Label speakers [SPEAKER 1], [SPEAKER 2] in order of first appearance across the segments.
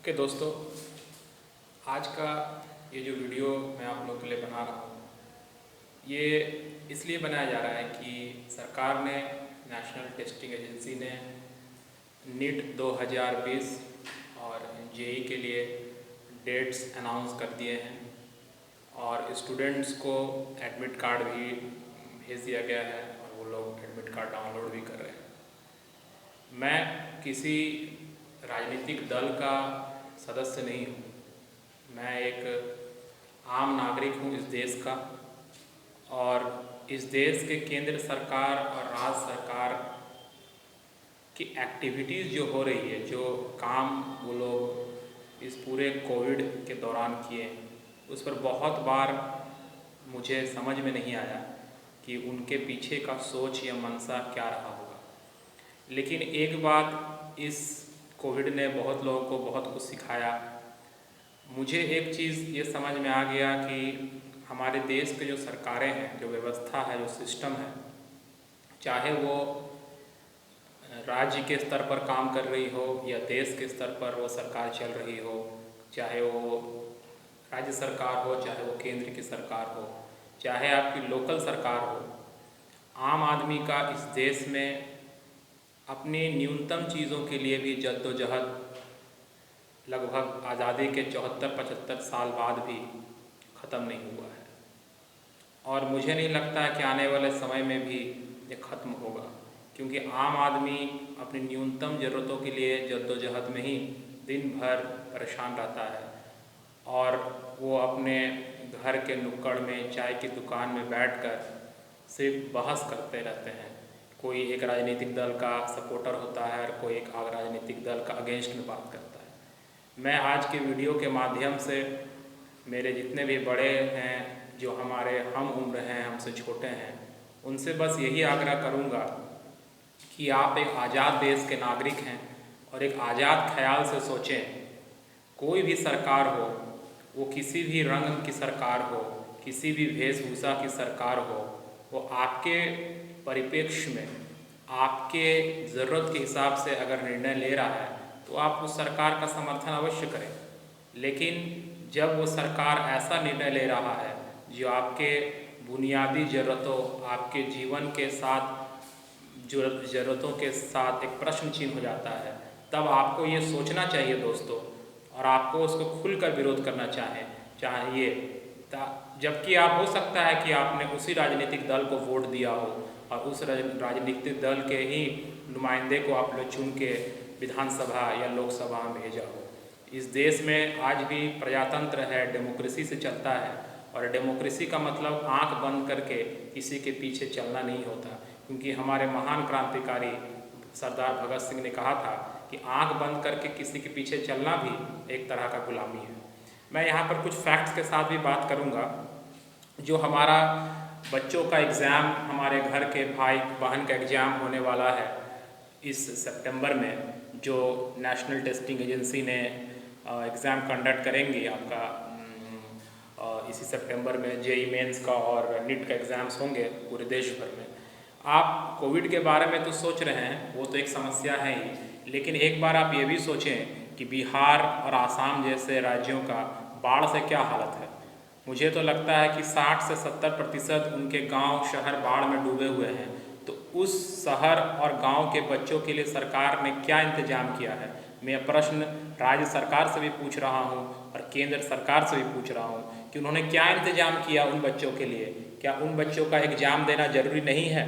[SPEAKER 1] Okay दोस्तों, आज का ये जो वीडियो मैं आप लोग के लिए बना रहा हूँ, ये इसलिए बनाया जा रहा है कि सरकार ने, नेशनल टेस्टिंग एजेंसी ने नीट 2020 और जेई के लिए डेट्स अनाउंस कर दिए हैं और स्टूडेंट्स को एडमिट कार्ड भी भेज दिया गया है और वो लोग एडमिट कार्ड डाउनलोड भी कर रहे हैं। मैं किसी राजनीतिक दल का सदस्य नहीं हूँ, मैं एक आम नागरिक हूँ इस देश का। और इस देश के केंद्र सरकार और राज्य सरकार की एक्टिविटीज़ जो हो रही है, जो काम वो लोग इस पूरे कोविड के दौरान किए, उस पर बहुत बार मुझे समझ में नहीं आया कि उनके पीछे का सोच या मंशा क्या रहा होगा। लेकिन एक बात, इस कोविड ने बहुत लोगों को बहुत कुछ सिखाया। मुझे एक चीज़ ये समझ में आ गया कि हमारे देश के जो सरकारें हैं, जो व्यवस्था है, जो सिस्टम है, चाहे वो राज्य के स्तर पर काम कर रही हो या देश के स्तर पर वो सरकार चल रही हो, चाहे वो राज्य सरकार हो, चाहे वो केंद्र की सरकार हो, चाहे आपकी लोकल सरकार हो, आम आदमी का इस देश में अपनी न्यूनतम चीज़ों के लिए भी जद्दोजहद लगभग आज़ादी के 74-75 साल बाद भी ख़त्म नहीं हुआ है। और मुझे नहीं लगता है कि आने वाले समय में भी ये ख़त्म होगा, क्योंकि आम आदमी अपनी न्यूनतम ज़रूरतों के लिए जद्दोजहद में ही दिन भर परेशान रहता है और वो अपने घर के नुक्कड़ में, चाय की दुकान में बैठकर सिर्फ बहस करते रहते हैं। कोई एक राजनीतिक दल का सपोर्टर होता है और कोई एक राजनीतिक दल का अगेंस्ट में बात करता है। मैं आज के वीडियो के माध्यम से मेरे जितने भी बड़े हैं, जो हमारे हम उम्र हैं, हमसे छोटे हैं, उनसे बस यही आग्रह करूँगा कि आप एक आज़ाद देश के नागरिक हैं और एक आज़ाद ख्याल से सोचें। कोई भी सरकार हो, वो किसी भी रंग की सरकार हो, किसी भी वेशभूषा की सरकार हो, वो आपके परिप्रेक्ष्य में, आपके ज़रूरत के हिसाब से अगर निर्णय ले रहा है तो आप उस सरकार का समर्थन अवश्य करें। लेकिन जब वो सरकार ऐसा निर्णय ले रहा है जो आपके बुनियादी ज़रूरतों, आपके जीवन के साथ जो ज़रूरतों के साथ एक प्रश्न चिन्ह हो जाता है, तब आपको ये सोचना चाहिए दोस्तों, और आपको उसको खुलकर विरोध करना चाहिए। जबकि आप, हो सकता है कि आपने उसी राजनीतिक दल को वोट दिया हो और उस राजनीतिक दल के ही नुमाइंदे को आप लोग चुन के विधानसभा या लोकसभा में भेजा हो। इस देश में आज भी प्रजातंत्र है, डेमोक्रेसी से चलता है, और डेमोक्रेसी का मतलब आंख बंद करके किसी के पीछे चलना नहीं होता, क्योंकि हमारे महान क्रांतिकारी सरदार भगत सिंह ने कहा था कि आंख बंद करके किसी के पीछे चलना भी एक तरह का गुलामी है। मैं यहाँ पर कुछ फैक्ट्स के साथ भी बात करूँगा। जो हमारा बच्चों का एग्ज़ाम, हमारे घर के भाई बहन का एग्ज़ाम होने वाला है इस सितंबर में, जो नेशनल टेस्टिंग एजेंसी ने एग्ज़ाम कंडक्ट करेंगी आपका इसी सितंबर में, जेई मेंस का और नीट का एग्ज़ाम्स होंगे पूरे देश भर में। आप कोविड के बारे में तो सोच रहे हैं, वो तो एक समस्या है ही, लेकिन एक बार आप ये भी सोचें कि बिहार और आसाम जैसे राज्यों का बाढ़ से क्या हालत है। मुझे तो लगता है कि 60 से 70% उनके गांव, शहर बाढ़ में डूबे हुए हैं। तो उस शहर और गांव के बच्चों के लिए सरकार ने क्या इंतजाम किया है? मैं प्रश्न राज्य सरकार से भी पूछ रहा हूं और केंद्र सरकार से भी पूछ रहा हूं कि उन्होंने क्या इंतजाम किया उन बच्चों के लिए। क्या उन बच्चों का एग्ज़ाम देना ज़रूरी नहीं है?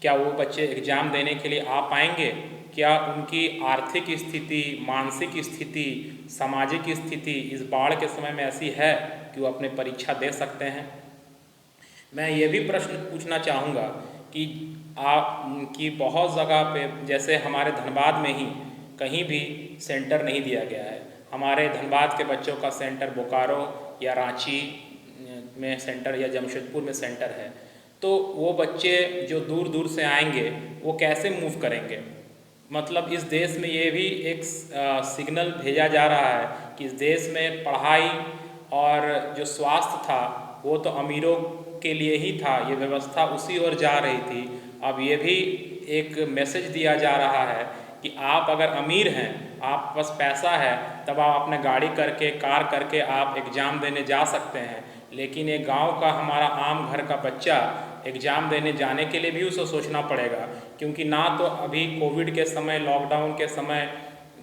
[SPEAKER 1] क्या वो बच्चे एग्ज़ाम देने के लिए आ पाएंगे? क्या उनकी आर्थिक स्थिति, मानसिक स्थिति, सामाजिक स्थिति इस बाढ़ के समय में ऐसी है कि वो अपने परीक्षा दे सकते हैं? मैं ये भी प्रश्न पूछना चाहूँगा कि बहुत जगह पे, जैसे हमारे धनबाद में ही कहीं भी सेंटर नहीं दिया गया है। हमारे धनबाद के बच्चों का सेंटर बोकारो या रांची में सेंटर या जमशेदपुर में सेंटर है। तो वो बच्चे जो दूर दूर से आएंगे, वो कैसे मूव करेंगे? मतलब इस देश में ये भी एक सिग्नल भेजा जा रहा है कि इस देश में पढ़ाई और जो स्वास्थ्य था वो तो अमीरों के लिए ही था, ये व्यवस्था उसी ओर जा रही थी। अब ये भी एक मैसेज दिया जा रहा है कि आप अगर अमीर हैं आप पास पैसा है तब आप अपने गाड़ी करके कार करके आप एग्ज़ाम देने जा सकते हैं, लेकिन एक गांव का हमारा आम घर का बच्चा एग्ज़ाम देने जाने के लिए भी उसे सोचना पड़ेगा, क्योंकि ना तो अभी कोविड के समय, लॉकडाउन के समय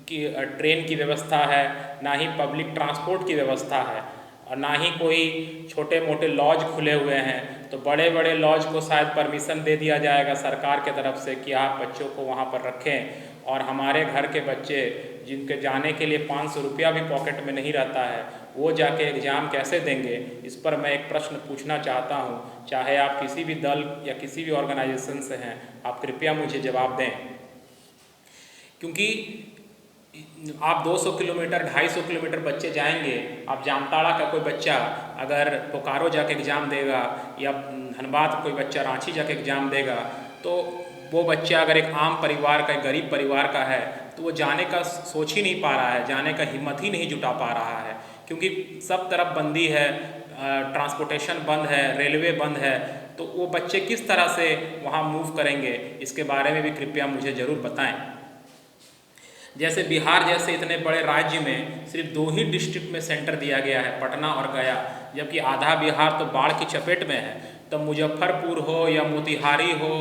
[SPEAKER 1] की ट्रेन की व्यवस्था है, ना ही पब्लिक ट्रांसपोर्ट की व्यवस्था है, और ना ही कोई छोटे मोटे लॉज खुले हुए हैं। तो बड़े बड़े लॉज को शायद परमिशन दे दिया जाएगा सरकार के तरफ से कि आप बच्चों को वहाँ पर रखें, और हमारे घर के बच्चे जिनके जाने के लिए 500 रुपया भी पॉकेट में नहीं रहता है, वो जाके एग्ज़ाम कैसे देंगे? इस पर मैं एक प्रश्न पूछना चाहता हूँ, चाहे आप किसी भी दल या किसी भी ऑर्गेनाइजेशन से हैं, आप कृपया मुझे जवाब दें। क्योंकि आप 200 किलोमीटर 250 किलोमीटर बच्चे जाएंगे, आप जामताड़ा का कोई बच्चा अगर बोकारो जाके एग्ज़ाम देगा या धनबाद कोई बच्चा रांची जाके एग्ज़ाम देगा, तो वो बच्चा अगर एक आम परिवार का, एक गरीब परिवार का है, तो वो जाने का सोच ही नहीं पा रहा है, जाने का हिम्मत ही नहीं जुटा पा रहा है, क्योंकि सब तरफ बंदी है, ट्रांसपोर्टेशन बंद है, रेलवे बंद है। तो वो बच्चे किस तरह से वहाँ मूव करेंगे, इसके बारे में भी कृपया मुझे ज़रूर बताएं। जैसे बिहार जैसे इतने बड़े राज्य में सिर्फ 2 ही डिस्ट्रिक्ट में सेंटर दिया गया है, पटना और गया, जबकि आधा बिहार तो बाढ़ की चपेट में है। तो मुजफ्फरपुर हो या मोतिहारी हो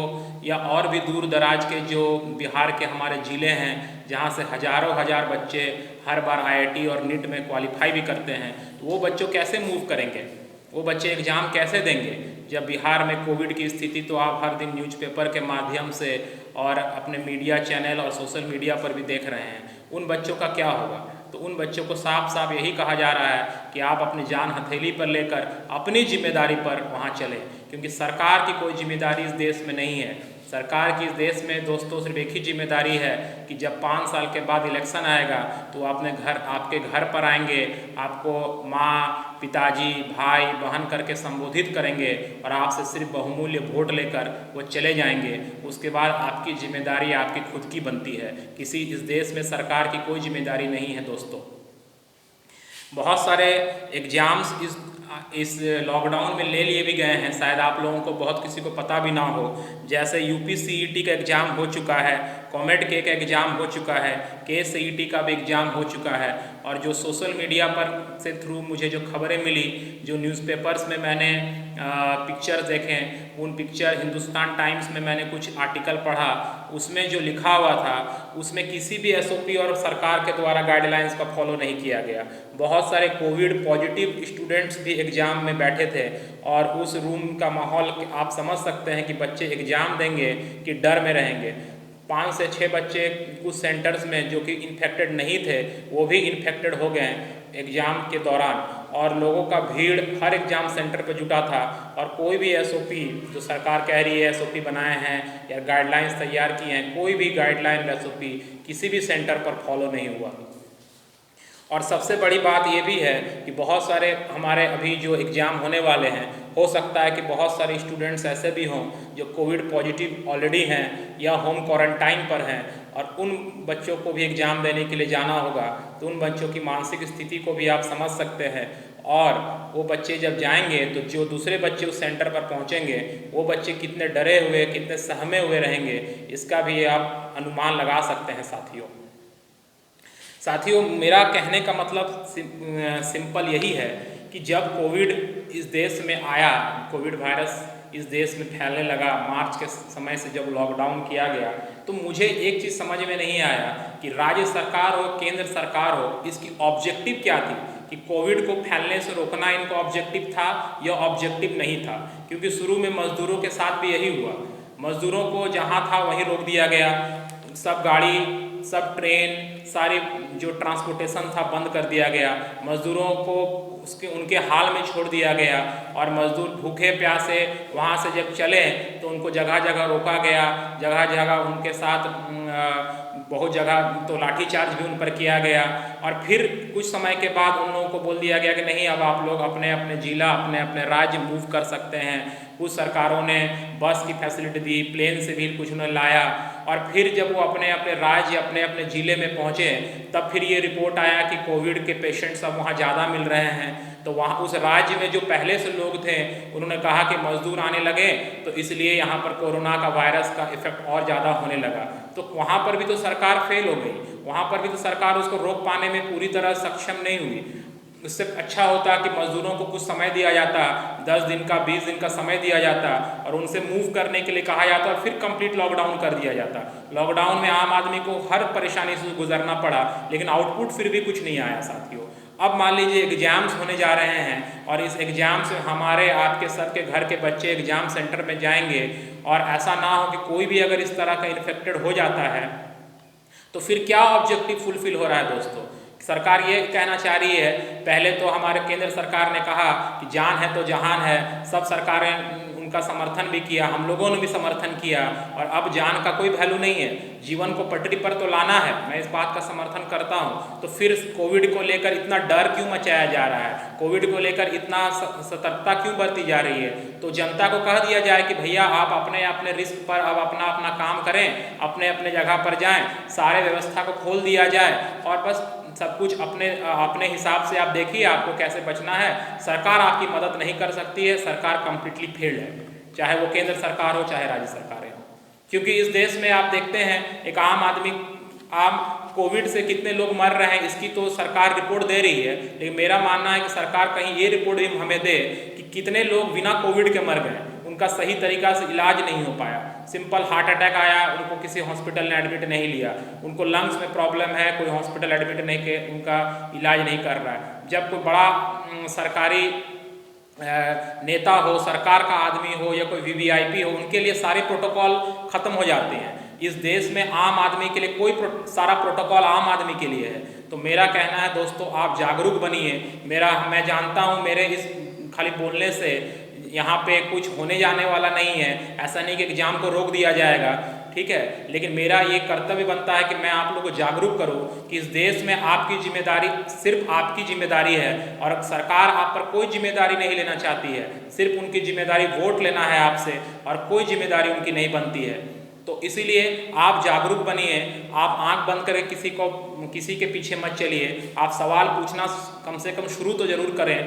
[SPEAKER 1] या और भी दूर दराज के जो बिहार के हमारे ज़िले हैं, जहाँ से हज़ारों हज़ार बच्चे हर बार IIT और नीट में क्वालिफाई भी करते हैं, तो वो बच्चों कैसे मूव करेंगे? वो बच्चे एग्ज़ाम कैसे देंगे? जब बिहार में कोविड की स्थिति तो आप हर दिन न्यूज़पेपर के माध्यम से और अपने मीडिया चैनल और सोशल मीडिया पर भी देख रहे हैं, उन बच्चों का क्या होगा? तो उन बच्चों को साफ साफ यही कहा जा रहा है कि आप अपनी जान हथेली पर लेकर अपनी जिम्मेदारी पर वहाँ चलें, क्योंकि सरकार की कोई जिम्मेदारी इस देश में नहीं है। सरकार की इस देश में दोस्तों सिर्फ एक ही जिम्मेदारी है कि जब 5 साल के बाद इलेक्शन आएगा तो आपके घर पर आएंगे, आपको माँ, पिताजी, भाई, बहन करके संबोधित करेंगे और आपसे सिर्फ बहुमूल्य वोट लेकर वो चले जाएंगे। उसके बाद आपकी जिम्मेदारी आपकी खुद की बनती है, इस देश में सरकार की कोई जिम्मेदारी नहीं है दोस्तों। बहुत सारे एग्ज़ाम्स इस लॉकडाउन में ले लिए भी गए हैं, शायद आप लोगों को बहुत किसी को पता भी ना हो। जैसे UP CET का एग्ज़ाम हो चुका है, COMEDK का एग्ज़ाम हो चुका है, KCET का भी एग्ज़ाम हो चुका है, और जो सोशल मीडिया पर से थ्रू मुझे जो खबरें मिली, जो न्यूज़पेपर्स में मैंने पिक्चर देखें, उन पिक्चर हिंदुस्तान टाइम्स में मैंने कुछ आर्टिकल पढ़ा, उसमें जो लिखा हुआ था उसमें किसी भी SOP और सरकार के द्वारा गाइडलाइंस का फॉलो नहीं किया गया। बहुत सारे कोविड पॉजिटिव स्टूडेंट्स भी एग्ज़ाम में बैठे थे, और उस रूम का माहौल आप समझ सकते हैं कि बच्चे एग्ज़ाम देंगे कि डर में रहेंगे। 5 से 6 बच्चे कुछ सेंटर्स में जो कि इन्फेक्टेड नहीं थे, वो भी इन्फेक्टेड हो गए एग्ज़ाम के दौरान, और लोगों का भीड़ हर एग्ज़ाम सेंटर पर जुटा था, और कोई भी SOP जो सरकार कह रही है SOP बनाए हैं या गाइडलाइंस तैयार किए हैं, कोई भी गाइडलाइन SOP किसी भी सेंटर पर फॉलो नहीं हुआ। और सबसे बड़ी बात ये भी है कि बहुत सारे हमारे अभी जो एग्ज़ाम होने वाले हैं, हो सकता है कि बहुत सारे स्टूडेंट्स ऐसे भी हों जो कोविड पॉजिटिव ऑलरेडी हैं या होम क्वारंटाइन पर हैं, और उन बच्चों को भी एग्ज़ाम देने के लिए जाना होगा। तो उन बच्चों की मानसिक स्थिति को भी आप समझ सकते हैं, और वो बच्चे जब जाएंगे तो जो दूसरे बच्चे उस सेंटर पर पहुंचेंगे, वो बच्चे कितने डरे हुए, कितने सहमे हुए रहेंगे, इसका भी आप अनुमान लगा सकते हैं साथियों। मेरा कहने का मतलब सिंपल यही है कि जब कोविड इस देश में आया, कोविड वायरस इस देश में फैलने लगा, मार्च के समय से जब लॉकडाउन किया गया, तो मुझे एक चीज़ समझ में नहीं आया कि राज्य सरकार हो, केंद्र सरकार हो, इसकी ऑब्जेक्टिव क्या थी कि कोविड को फैलने से रोकना इनका ऑब्जेक्टिव था या ऑब्जेक्टिव नहीं था। क्योंकि शुरू में मजदूरों के साथ भी यही हुआ, मजदूरों को जहाँ था वहीं रोक दिया गया, सब गाड़ी, सब ट्रेन, सारी जो ट्रांसपोर्टेशन था बंद कर दिया गया, मज़दूरों को उनके हाल में छोड़ दिया गया, और मज़दूर भूखे प्यासे वहाँ से जब चले तो उनको जगह जगह रोका गया, जगह जगह उनके साथ बहुत जगह तो लाठीचार्ज भी उन पर किया गया, और फिर कुछ समय के बाद उन लोगों को बोल दिया गया कि नहीं, अब आप लोग अपने अपने ज़िला, अपने अपने राज्य मूव कर सकते हैं। कुछ सरकारों ने बस की फैसिलिटी दी, प्लेन से भी कुछ ने लाया, और फिर जब वो अपने अपने राज्य, अपने अपने ज़िले में पहुँचे, तब फिर ये रिपोर्ट आया कि कोविड के पेशेंट्स अब वहाँ ज़्यादा मिल रहे हैं। तो वहाँ उस राज्य में जो पहले से लोग थे, उन्होंने कहा कि मजदूर आने लगे, तो इसलिए यहाँ पर कोरोना का वायरस का इफेक्ट और ज़्यादा होने लगा। तो वहाँ पर भी तो सरकार फेल हो गई, वहाँ पर भी तो सरकार उसको रोक पाने में पूरी तरह सक्षम नहीं हुई। उससे अच्छा होता कि मजदूरों को कुछ समय दिया जाता, 10 दिन का 20 दिन का समय दिया जाता और उनसे मूव करने के लिए कहा जाता और फिर कंप्लीट लॉकडाउन कर दिया जाता। लॉकडाउन में आम आदमी को हर परेशानी से गुजरना पड़ा, लेकिन आउटपुट फिर भी कुछ नहीं आया साथियों। अब मान लीजिए एग्जाम्स होने जा रहे हैं और इस एग्ज़ाम से हमारे आपके सबके घर के बच्चे एग्ज़ाम सेंटर में जाएंगे और ऐसा ना हो कि कोई भी अगर इस तरह का इन्फेक्टेड हो जाता है तो फिर क्या ऑब्जेक्टिव फुलफिल हो रहा है दोस्तों? सरकार ये कहना चाह रही है, पहले तो हमारे केंद्र सरकार ने कहा कि जान है तो जहान है, सब सरकारें उनका समर्थन भी किया, हम लोगों ने भी समर्थन किया और अब जान का कोई वैल्यू नहीं है, जीवन को पटरी पर तो लाना है, मैं इस बात का समर्थन करता हूँ। तो फिर कोविड को लेकर इतना डर क्यों मचाया जा रहा है, कोविड को लेकर इतना सतर्कता क्यों बरती जा रही है? तो जनता को कह दिया जाए कि भैया आप अपने अपने रिस्क पर अब अपना अपना काम करें, अपने अपने जगह पर जाएं, सारे व्यवस्था को खोल दिया जाए और बस सब कुछ अपने हिसाब से आप देखिए आपको कैसे बचना है। सरकार आपकी मदद नहीं कर सकती है, सरकार कंप्लीटली फेल्ड है, चाहे वो केंद्र सरकार हो चाहे राज्य सरकारें हो। क्योंकि इस देश में आप देखते हैं एक आम आदमी कोविड से कितने लोग मर रहे हैं इसकी तो सरकार रिपोर्ट दे रही है, लेकिन मेरा मानना है कि सरकार कहीं ये रिपोर्ट भी हमें दे कि कितने लोग बिना कोविड के मर गए, उनका सही तरीका से इलाज नहीं हो पाया, सिंपल हार्ट अटैक आया, उनको किसी हॉस्पिटल ने एडमिट नहीं लिया, उनको लंग्स में प्रॉब्लम है, कोई हॉस्पिटल एडमिट नहीं के उनका इलाज नहीं कर रहा है। जब कोई बड़ा सरकारी नेता हो, सरकार का आदमी हो या कोई वीवीआईपी हो, उनके लिए सारे प्रोटोकॉल खत्म हो जाते हैं। इस देश में आम आदमी के लिए कोई सारा प्रोटोकॉल आम आदमी के लिए है। तो मेरा कहना है दोस्तों, आप जागरूक बनिए। मैं जानता हूँ मेरे इस खाली बोलने से यहाँ पे कुछ होने जाने वाला नहीं है, ऐसा नहीं कि एग्जाम को रोक दिया जाएगा, ठीक है, लेकिन मेरा ये कर्तव्य बनता है कि मैं आप लोगों को जागरूक करूं कि इस देश में आपकी जिम्मेदारी सिर्फ आपकी जिम्मेदारी है और सरकार आप पर कोई जिम्मेदारी नहीं लेना चाहती है, सिर्फ उनकी जिम्मेदारी वोट लेना है आपसे और कोई जिम्मेदारी उनकी नहीं बनती है। तो इसीलिए आप जागरूक बनिए, आप आंख बंद करके किसी के पीछे मत चलिए, आप सवाल पूछना कम से कम शुरू तो जरूर करें।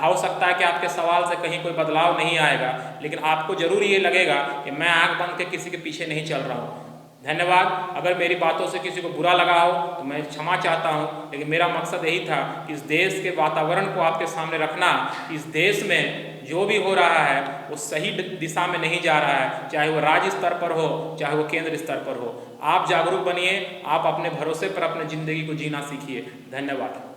[SPEAKER 1] हो सकता है कि आपके सवाल से कहीं कोई बदलाव नहीं आएगा, लेकिन आपको जरूर ये लगेगा कि मैं आंख बंद के किसी के पीछे नहीं चल रहा हूँ। धन्यवाद। अगर मेरी बातों से किसी को बुरा लगा हो तो मैं क्षमा चाहता हूँ, लेकिन मेरा मकसद यही था कि इस देश के वातावरण को आपके सामने रखना। इस देश में जो भी हो रहा है वो सही दिशा में नहीं जा रहा है, चाहे वो राज्य स्तर पर हो चाहे वो केंद्र स्तर पर हो। आप जागरूक बनिए, आप अपने भरोसे पर अपने ज़िंदगी को जीना सीखिए। धन्यवाद।